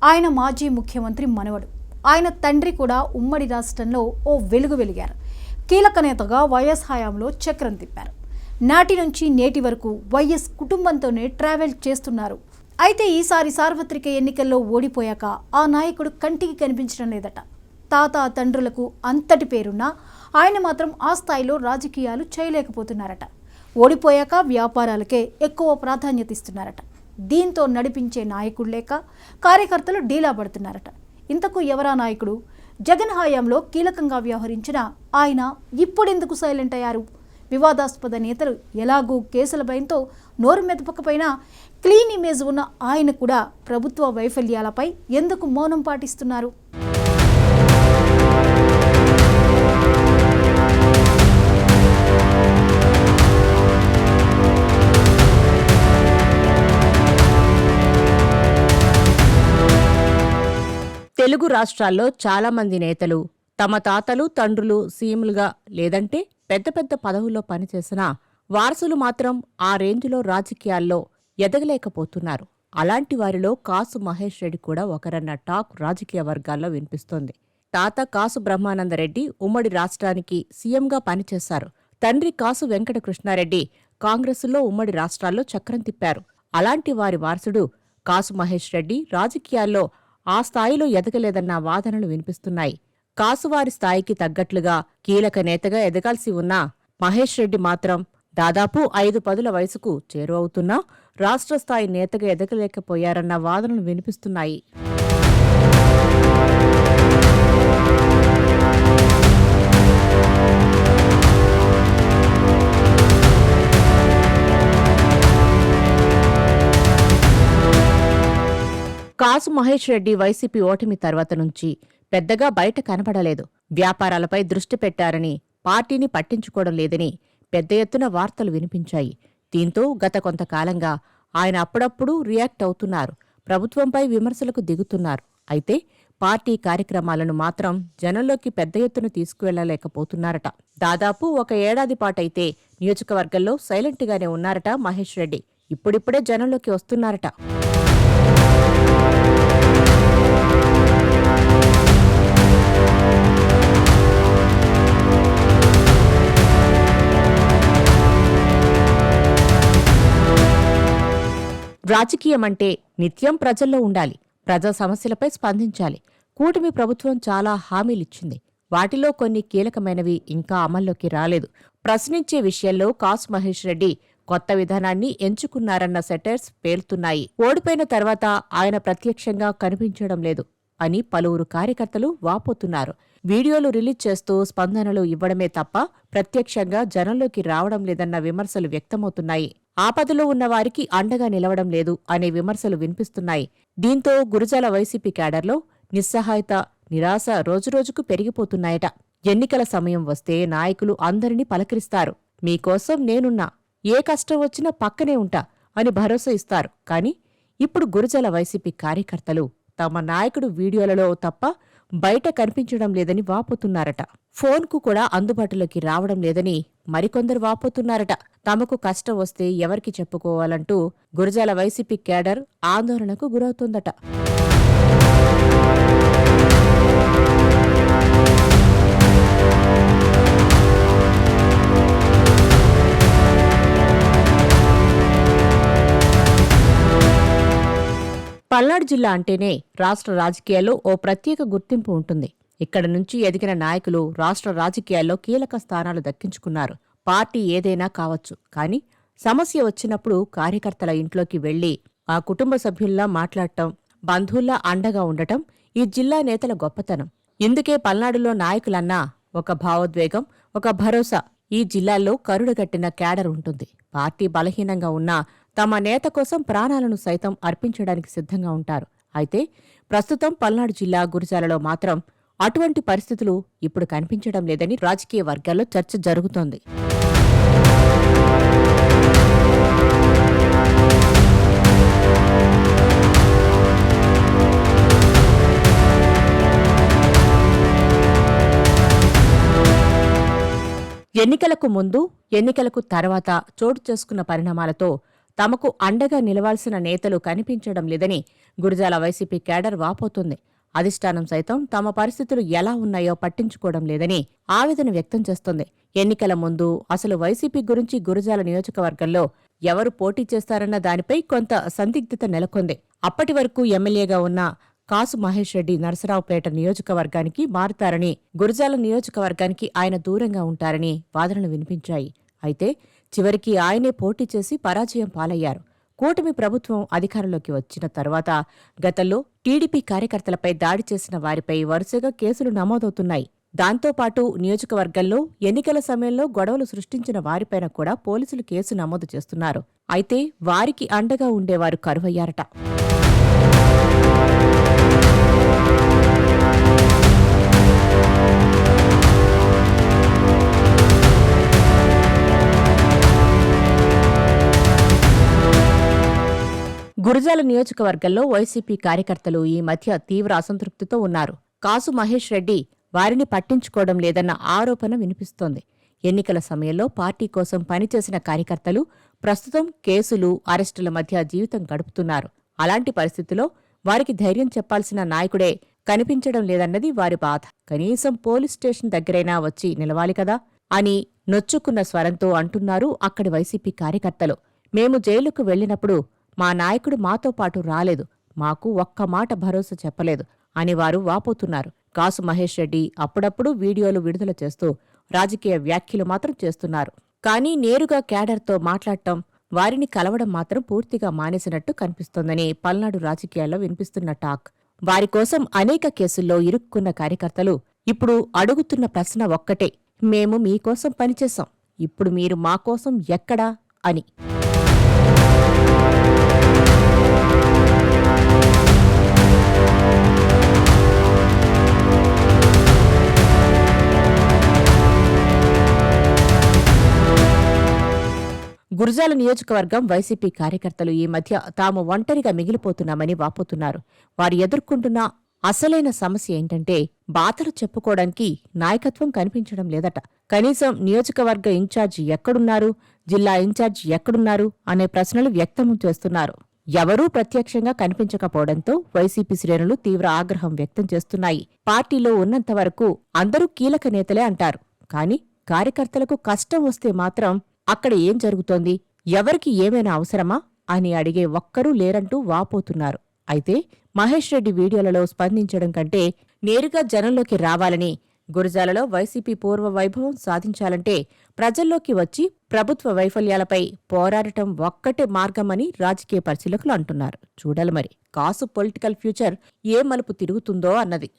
ఆయన మాజీ ముఖ్యమంత్రి మనవడు. ఆయన తండ్రి కూడా ఉమ్మడి రాష్ట్రంలో ఓ వెలుగు వెలిగారు. కీలక నేతగా వైఎస్ హయాంలో చక్రం తిప్పారు. నాటి నుంచి నేటి వరకు వైఎస్ కుటుంబంతోనే ట్రావెల్ చేస్తున్నారు. అయితే ఈసారి సార్వత్రిక ఎన్నికల్లో ఓడిపోయాక ఆ నాయకుడు కంటికి కనిపించడం లేదట. తాత తండ్రులకు అంతటి పేరున్నా ఆయన మాత్రం ఆ స్థాయిలో రాజకీయాలు చేయలేకపోతున్నారట. ఓడిపోయాక వ్యాపారాలకే ఎక్కువ ప్రాధాన్యత ఇస్తున్నారట. దీంతో నడిపించే నాయకుడు లేక కార్యకర్తలు డీలా పడుతున్నారట. ఇంతకు ఎవరా నాయకుడు? జగన్ హయాంలో కీలకంగా వ్యవహరించిన ఆయన ఇప్పుడెందుకు సైలెంట్ అయ్యారు? వివాదాస్పద నేతలు ఎలాగూ కేసుల భయంతో నోరు మెదపకపోయినా క్లీన్ ఇమేజ్ ఉన్న ఆయన కూడా ప్రభుత్వ వైఫల్యాలపై ఎందుకు మౌనం పాటిస్తున్నారు? తెలుగు రాష్ట్రాల్లో చాలా మంది నేతలు తమ తాతలు తండ్రులు సీఎంలుగా లేదంటే పెద్ద పెద్ద పదవుల్లో పనిచేసినా వారసులు మాత్రం ఆ రేంజ్లో రాజకీయాల్లో ఎదగలేకపోతున్నారు. అలాంటి వారిలో కాసు మహేష్ రెడ్డి కూడా ఒకరన్న టాక్ రాజకీయ వర్గాల్లో వినిపిస్తోంది. తాత కాసు బ్రహ్మానందరెడ్డి ఉమ్మడి రాష్ట్రానికి సీఎంగా పనిచేశారు. తండ్రి కాసు వెంకట కృష్ణారెడ్డి కాంగ్రెసులో ఉమ్మడి రాష్ట్రాల్లో చక్రం తిప్పారు. అలాంటి వారి వారసుడు కాసు మహేష్ రెడ్డి రాజకీయాల్లో ఆ స్థాయిలో ఎదగలేదన్న వాదనలు వినిపిస్తున్నాయి. కాసువారి స్థాయికి తగ్గట్లుగా కీలక నేతగా ఎదగాల్సి ఉన్న మహేష్ రెడ్డి మాత్రం దాదాపు 5 పదుల వయసుకు చేరువవుతున్నా రాష్ట్ర స్థాయి నేతగా ఎదగలేకపోయారన్న వాదనలు వినిపిస్తున్నాయి. కాసు మహేష్ రెడ్డి వైసీపీ ఓటమి తర్వాత నుంచి పెద్దగా బయట కనపడలేదు. వ్యాపారాలపై దృష్టి పెట్టారని, పార్టీని పట్టించుకోవడం లేదని పెద్ద ఎత్తున వార్తలు వినిపించాయి. దీంతో గత కొంతకాలంగా ఆయన అప్పుడప్పుడు రియాక్ట్ అవుతున్నారు. ప్రభుత్వంపై విమర్శలకు దిగుతున్నారు. అయితే పార్టీ కార్యక్రమాలను మాత్రం జనంలోకి పెద్ద ఎత్తున తీసుకువెళ్లలేకపోతున్నారట. దాదాపు 1 ఏడాది పాటైతే నియోజకవర్గంలో సైలెంట్గానే ఉన్నారట మహేష్ రెడ్డి. ఇప్పుడిప్పుడే జనంలోకి వస్తున్నారట. రాజకీయమంటే నిత్యం ప్రజల్లో ఉండాలి. ప్రజా సమస్యలపై స్పందించాలి. కూటమి ప్రభుత్వం చాలా హామీలిచ్చింది. వాటిలో కొన్ని కీలకమైనవి ఇంకా అమల్లోకి రాలేదు. ప్రశ్నించే విషయంలో కాసు మహేష్ రెడ్డి కొత్త విధానాన్ని ఎంచుకున్నారన్న సెటైర్స్ పేలుతున్నాయి. ఓడిపోయిన తర్వాత ఆయన ప్రత్యక్షంగా కనిపించడం లేదు అని పలువురు కార్యకర్తలు వాపోతున్నారు. వీడియోలు రిలీజ్ చేస్తూ స్పందనలు ఇవ్వడమే తప్ప ప్రత్యక్షంగా జనంలోకి రావడం లేదన్న విమర్శలు వ్యక్తమవుతున్నాయి. ఆపదలో ఉన్నవారికి అండగా నిలవడం లేదు అనే విమర్శలు వినిపిస్తున్నాయి. దీంతో గురజాల వైసీపీ క్యాడర్లో నిస్సహాయత, నిరాశ రోజురోజుకు పెరిగిపోతున్నాయట. ఎన్నికల సమయం వస్తే నాయకులు అందరినీ పలకరిస్తారు. మీకోసం నేనున్నా, ఏ కష్టం వచ్చినా పక్కనే ఉంటా అని భరోసా ఇస్తారు. కాని ఇప్పుడు గురజాల వైసీపీ కార్యకర్తలు తమ నాయకుడు వీడియోలలో తప్ప బయట కనిపించడం లేదని వాపోతున్నారట. ఫోన్కు కూడా అందుబాటులోకి రావడం లేదని మరికొందరు వాపోతున్నారట. తమకు కష్టం వస్తే ఎవరికి చెప్పుకోవాలంటూ గురజాల వైసీపీ క్యాడర్ ఆందోళనకు గురవుతోందట. పల్నాడు జిల్లా అంటేనే రాష్ట్ర రాజకీయాల్లో ఓ ప్రత్యేక గుర్తింపు ఉంటుంది. ఇక్కడ నుంచి ఎదిగిన నాయకులు రాష్ట్ర రాజకీయాల్లో కీలక స్థానాలు దక్కించుకున్నారు. పార్టీ ఏదైనా కావచ్చు, కానీ సమస్య వచ్చినప్పుడు కార్యకర్తల ఇంట్లోకి వెళ్లి ఆ కుటుంబ సభ్యుల్లా మాట్లాడటం, బంధువుల్లా అండగా ఉండటం ఈ జిల్లా నేతల గొప్పతనం. ఇందుకే పల్నాడులో నాయకులన్నా ఒక భావోద్వేగం, ఒక భరోసా. ఈ జిల్లాల్లో కరుడుగట్టిన క్యాడర్ ఉంటుంది. పార్టీ బలహీనంగా ఉన్నా తమ నేత కోసం ప్రాణాలను సైతం అర్పించడానికి సిద్ధంగా ఉంటారు. అయితే ప్రస్తుతం పల్నాడు జిల్లా గురజాలలో మాత్రం అటువంటి పరిస్థితులు ఇప్పుడు కనిపించడం లేదని రాజకీయ వర్గాల్లో చర్చ జరుగుతోంది. ఎన్నికలకు ముందు, ఎన్నికలకు తర్వాత చోటు చేసుకున్న పరిణామాలతో తమకు అండగా నిలవాల్సిన నేతలు కనిపించడం లేదని గురజాల వైసీపీ కేడర్ వాపోతుంది. అధిష్టానం సైతం తమ పరిస్థితులు ఎలా ఉన్నాయో పట్టించుకోవడం లేదని ఆవేదన వ్యక్తం చేస్తోంది. ఎన్నికల ముందు అసలు వైసీపీ గురించి గురజాల నియోజకవర్గంలో ఎవరు పోటీ చేస్తారన్న దానిపై కొంత సందిగ్ధత నెలకొంది. అప్పటి వరకు ఎమ్మెల్యేగా ఉన్న కాసు మహేష్ రెడ్డి నరసరావుపేట నియోజకవర్గానికి మారుతారని, గురజాల నియోజకవర్గానికి ఆయన దూరంగా ఉంటారని వాదనలు వినిపించాయి. అయితే చివరికి ఆయనే పోటీ చేసి పరాజయం పాలయ్యారు. కూటమి ప్రభుత్వం అధికారంలోకి వచ్చిన తర్వాత గతంలో టీడీపీ కార్యకర్తలపై దాడి చేసిన వారిపై వరుసగా కేసులు నమోదవుతున్నాయి. దాంతోపాటు నియోజకవర్గంలో ఎన్నికల సమయంలో గొడవలు సృష్టించిన వారిపైన కూడా పోలీసులు కేసు నమోదు చేస్తున్నారు. అయితే వారికి అండగా ఉండేవారు కరువయ్యారట. గురజాల నియోజకవర్గంలో వైసీపీ కార్యకర్తలు ఈ మధ్య తీవ్ర అసంతృప్తితో ఉన్నారు. కాసు మహేష్ రెడ్డి వారిని పట్టించుకోవడం లేదన్న ఆరోపణ వినిపిస్తోంది. ఎన్నికల సమయంలో పార్టీ కోసం పనిచేసిన కార్యకర్తలు ప్రస్తుతం కేసులు, అరెస్టుల మధ్య జీవితం గడుపుతున్నారు. అలాంటి పరిస్థితిలో వారికి ధైర్యం చెప్పాల్సిన నాయకుడే కనిపించడం లేదన్నది వారి బాధ. కనీసం పోలీస్ స్టేషన్ దగ్గరైనా వచ్చి నిలవాలి కదా అని నొచ్చుకున్న స్వరంతో అంటున్నారు అక్కడి వైసీపీ కార్యకర్తలు. మేము జైలుకు వెళ్లినప్పుడు మా నాయకుడు మాతో పాటు రాలేదు, మాకు ఒక్క మాట భరోసా చెప్పలేదు అని వారు వాపోతున్నారు. కాసు మహేష్ రెడ్డి అప్పుడప్పుడు వీడియోలు విడుదల చేస్తూ రాజకీయ వ్యాఖ్యలు మాత్రం చేస్తున్నారు. కానీ నేరుగా క్యాడర్తో మాట్లాడటం, వారిని కలవడం మాత్రం పూర్తిగా మానేసినట్టు కనిపిస్తోందని పల్నాడు రాజకీయాల్లో వినిపిస్తున్న టాక్. వారి కోసం అనేక కేసుల్లో ఇరుక్కున్న కార్యకర్తలు ఇప్పుడు అడుగుతున్న ప్రశ్న ఒక్కటే, మేము మీకోసం పనిచేశాం, ఇప్పుడు మీరు మాకోసం ఎక్కడా అని. గురజాల నియోజకవర్గం వైసీపీ కార్యకర్తలు ఈ మధ్య తాము ఒంటరిగా మిగిలిపోతున్నామని వాపోతున్నారు. వారు ఎదుర్కొంటున్న అసలైన సమస్య ఏంటంటే బాధలు చెప్పుకోవడానికి నాయకత్వం కనిపించడం లేదట. కనీసం నియోజకవర్గ ఇన్ఛార్జి ఎక్కడున్నారు, జిల్లా ఇన్ఛార్జి ఎక్కడున్నారు అనే ప్రశ్నలు వ్యక్తం చేస్తున్నారు. ఎవరూ ప్రత్యక్షంగా కనిపించకపోవడంతో వైసీపీ శ్రేణులు తీవ్ర ఆగ్రహం వ్యక్తం చేస్తున్నాయి. పార్టీలో ఉన్నంతవరకు అందరూ కీలక నేతలే అంటారు. కాని కార్యకర్తలకు కష్టం వస్తే మాత్రం అక్కడ ఏం జరుగుతోంది, ఎవరికి ఏమైనా అవసరమా అని అడిగే ఒక్కరూ లేరంటూ వాపోతున్నారు. అయితే మహేష్ రెడ్డి వీడియోలలో స్పందించడం కంటే నేరుగా జనంలోకి రావాలని, గురజాలలో వైసీపీ పూర్వ వైభవం సాధించాలంటే ప్రజల్లోకి వచ్చి ప్రభుత్వ వైఫల్యాలపై పోరాడటం ఒక్కటే మార్గమని రాజకీయ పరిశీలకులు అంటున్నారు. చూడాలి మరి కాసు పొలిటికల్ ఫ్యూచర్ ఏ మలుపు తిరుగుతుందో అన్నది.